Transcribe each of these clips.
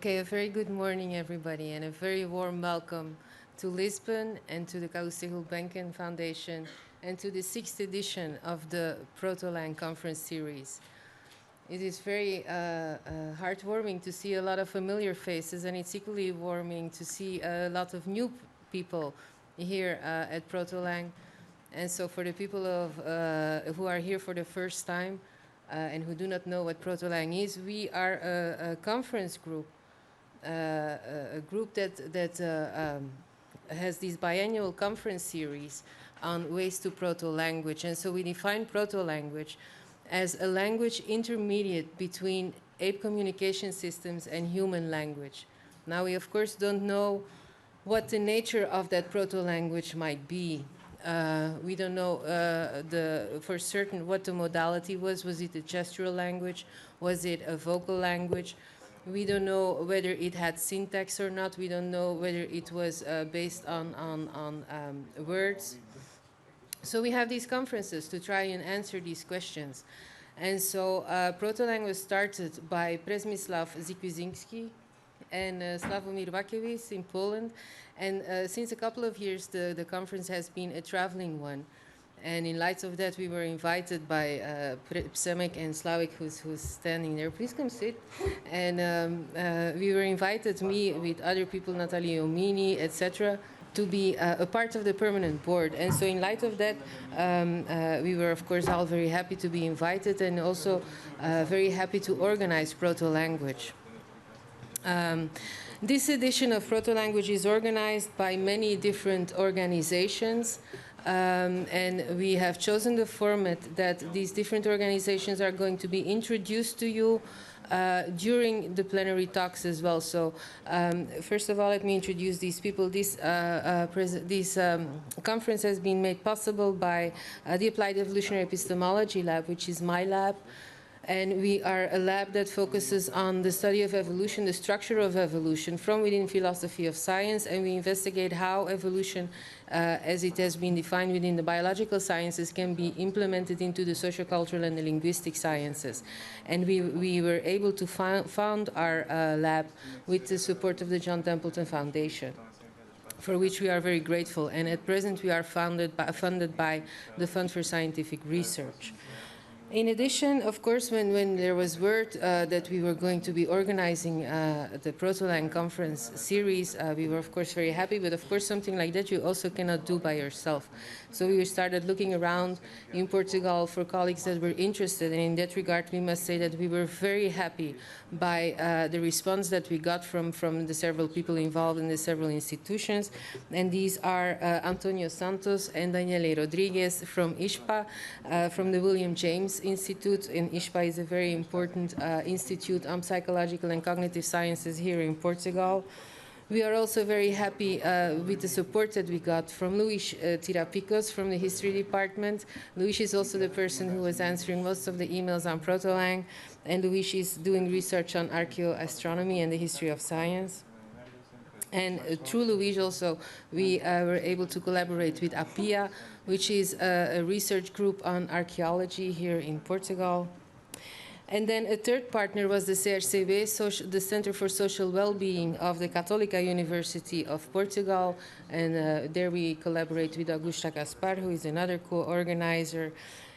Okay, a very good morning, everybody, and a very warm welcome to Lisbon and to the Calouste Gulbenkian Foundation and to the 6th edition of the Protolang conference series. It is very heartwarming to see a lot of familiar faces, and it's equally warming to see a lot of new people here at Protolang. And so for the people who are here for the first time and who do not know what Protolang is, we are a conference group, a group that has this biannual conference series on ways to proto-language. And so we define proto-language as a language intermediate between ape communication systems and human language. Now, we of course don't know what the nature of that proto-language might be. We don't know for certain what the modality was. Was it a gestural language? Was it a vocal language? We don't know whether it had syntax or not. We don't know whether it was based on words. So we have these conferences to try and answer these questions. And so Protolang was started by Przemysław Zikwizinski and Sławomir Wakiewicz in Poland. And since a couple of years, the conference has been a traveling one. And in light of that, we were invited by Przemek and Slavik, who's standing there. Please come sit. And we were invited, me with other people, Nathalie, Omini, etc., to be a part of the permanent board. And so in light of that, we were, of course, all very happy to be invited and also very happy to organize Proto-Language. This edition of Proto-Language is organized by many different organizations, and we have chosen the format that these different organizations are going to be introduced to you during the plenary talks as well. So first of all, let me introduce these people. This conference has been made possible by the Applied Evolutionary Epistemology Lab, which is my lab. And we are a lab that focuses on the study of evolution, the structure of evolution from within philosophy of science, and we investigate how evolution, as it has been defined within the biological sciences, can be implemented into the sociocultural and the linguistic sciences. And we were able to found our lab with the support of the John Templeton Foundation, for which we are very grateful. And at present, we are funded by the Fund for Scientific Research. In addition, of course, when there was word that we were going to be organizing the Protolang conference series, we were, of course, very happy. But, of course, something like that you also cannot do by yourself. So we started looking around in Portugal for colleagues that were interested. And in that regard, we must say that we were very happy by the response that we got from the several people involved in the several institutions. And these are Antonio Santos and Daniele Rodriguez from ISPA, from the William James Institute. And ISPA is a very important institute on psychological and cognitive sciences here in Portugal. We are also very happy with the support that we got from Luis Tirapicos from the History Department. Luis is also the person who was answering most of the emails on Protolang, and Luis is doing research on archaeoastronomy and the history of science. And through Luis also, we were able to collaborate with APIA, which is a research group on archaeology here in Portugal. And then a third partner was the CRCB, the Center for Social Wellbeing of the Católica University of Portugal. And there we collaborate with Augusta Gaspar, who is another co-organizer.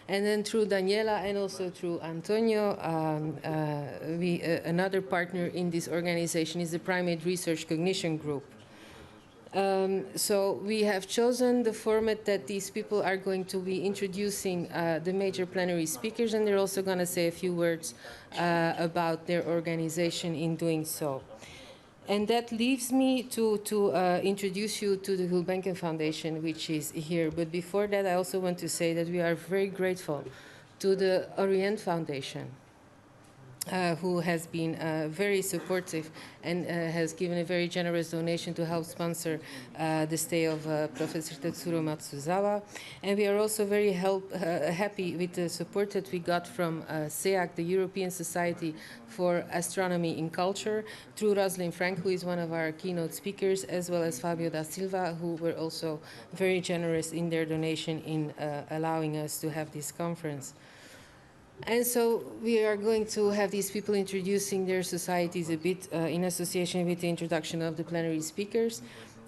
And then through Daniela and also through Antonio, another partner in this organization is the Primate Research Cognition Group. So we have chosen the format that these people are going to be introducing the major plenary speakers, and they're also going to say a few words about their organization in doing so. And that leaves me to introduce you to the Gulbenkian Foundation, which is here. But before that, I also want to say that we are very grateful to the Orient Foundation, who has been very supportive and has given a very generous donation to help sponsor the stay of Professor Tetsuro Matsuzawa. And we are also very happy with the support that we got from SEAC, the European Society for Astronomy in Culture, through Rosalind Frank, who is one of our keynote speakers, as well as Fabio da Silva, who were also very generous in their donation in allowing us to have this conference. And so we are going to have these people introducing their societies a bit in association with the introduction of the plenary speakers.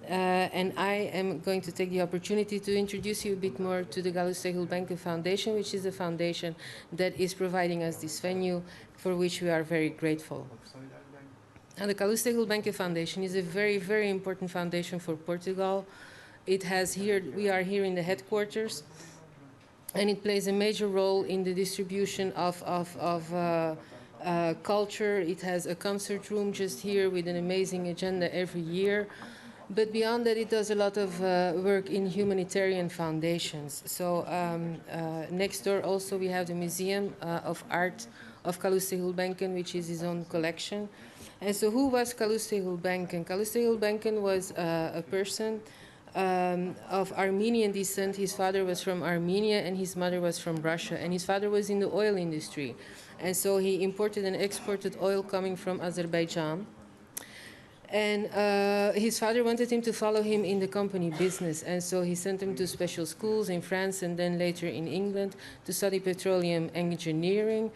And I am going to take the opportunity to introduce you a bit more to the Calouste Gulbenkian Foundation, which is a foundation that is providing us this venue, for which we are very grateful. And the Calouste Gulbenkian Foundation is a very, very important foundation for Portugal. It has here, we are here in the headquarters, and it plays a major role in the distribution of culture. It has a concert room just here with an amazing agenda every year. But beyond that, it does a lot of work in humanitarian foundations. So next door also we have the Museum of Art of Calouste Gulbenkian, which is his own collection. And so who was Calouste Gulbenkian? Calouste Gulbenkian was a person of Armenian descent. His father was from Armenia and his mother was from Russia. And his father was in the oil industry. And so he imported and exported oil coming from Azerbaijan. And his father wanted him to follow him in the company business. And so he sent him to special schools in France and then later in England to study petroleum engineering.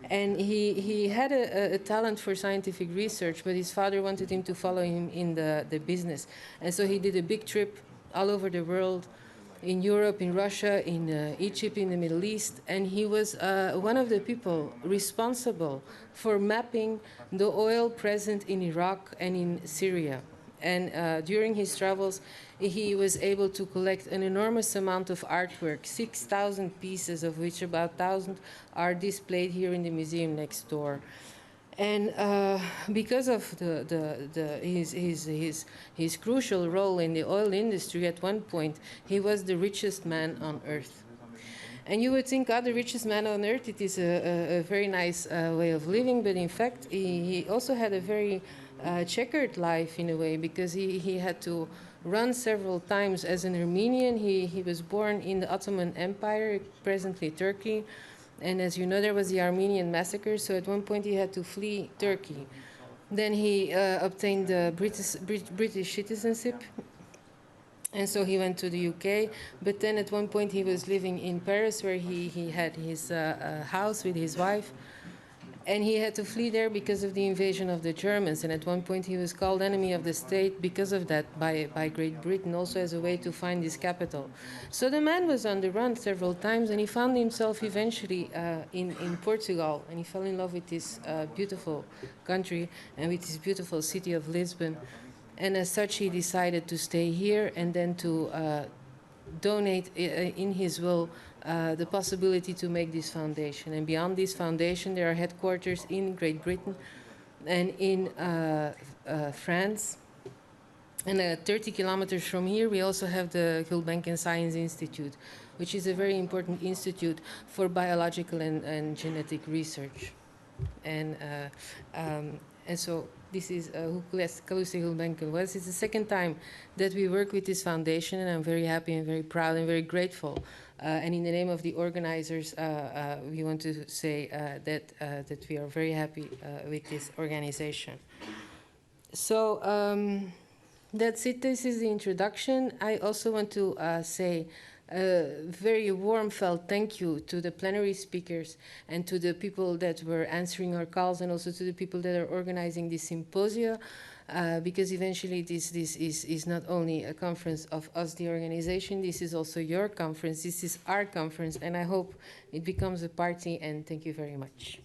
And he had a talent for scientific research, but his father wanted him to follow him in the business. And so he did a big trip all over the world, in Europe, in Russia, in Egypt, in the Middle East. And he was one of the people responsible for mapping the oil present in Iraq and in Syria. And during his travels, he was able to collect an enormous amount of artwork, 6,000 pieces, of which about 1,000 are displayed here in the museum next door. And because of his crucial role in the oil industry, at one point, he was the richest man on earth. And you would think, the richest man on earth, it is a very nice way of living, but in fact, he also had a very checkered life in a way, because he had to run several times as an Armenian. He was born in the Ottoman Empire, presently Turkey. And as you know, there was the Armenian massacre, so at one point he had to flee Turkey. Then he obtained British citizenship, and so he went to the UK. But then at one point he was living in Paris, where he had his house with his wife. And he had to flee there because of the invasion of the Germans. And at one point he was called enemy of the state because of that by Great Britain, also as a way to find his capital. So the man was on the run several times, and he found himself eventually in Portugal. And he fell in love with this beautiful country and with this beautiful city of Lisbon. And as such, he decided to stay here and then to donate in his will the possibility to make this foundation. And beyond this foundation, there are headquarters in Great Britain and in France. And 30 kilometers from here, we also have the Gulbenkian Science Institute, which is a very important institute for biological and genetic research. And so this is who Calouste Gulbenkian was. It's the second time that we work with this foundation, and I'm very happy and very proud and very grateful. And in the name of the organizers, we want to say that we are very happy with this organization. So that's it. This is the introduction. I also want to say a very warm felt thank you to the plenary speakers and to the people that were answering our calls, and also to the people that are organizing this symposia, because eventually this is not only a conference of us, the organization, this is also your conference, this is our conference, and I hope it becomes a party, and thank you very much.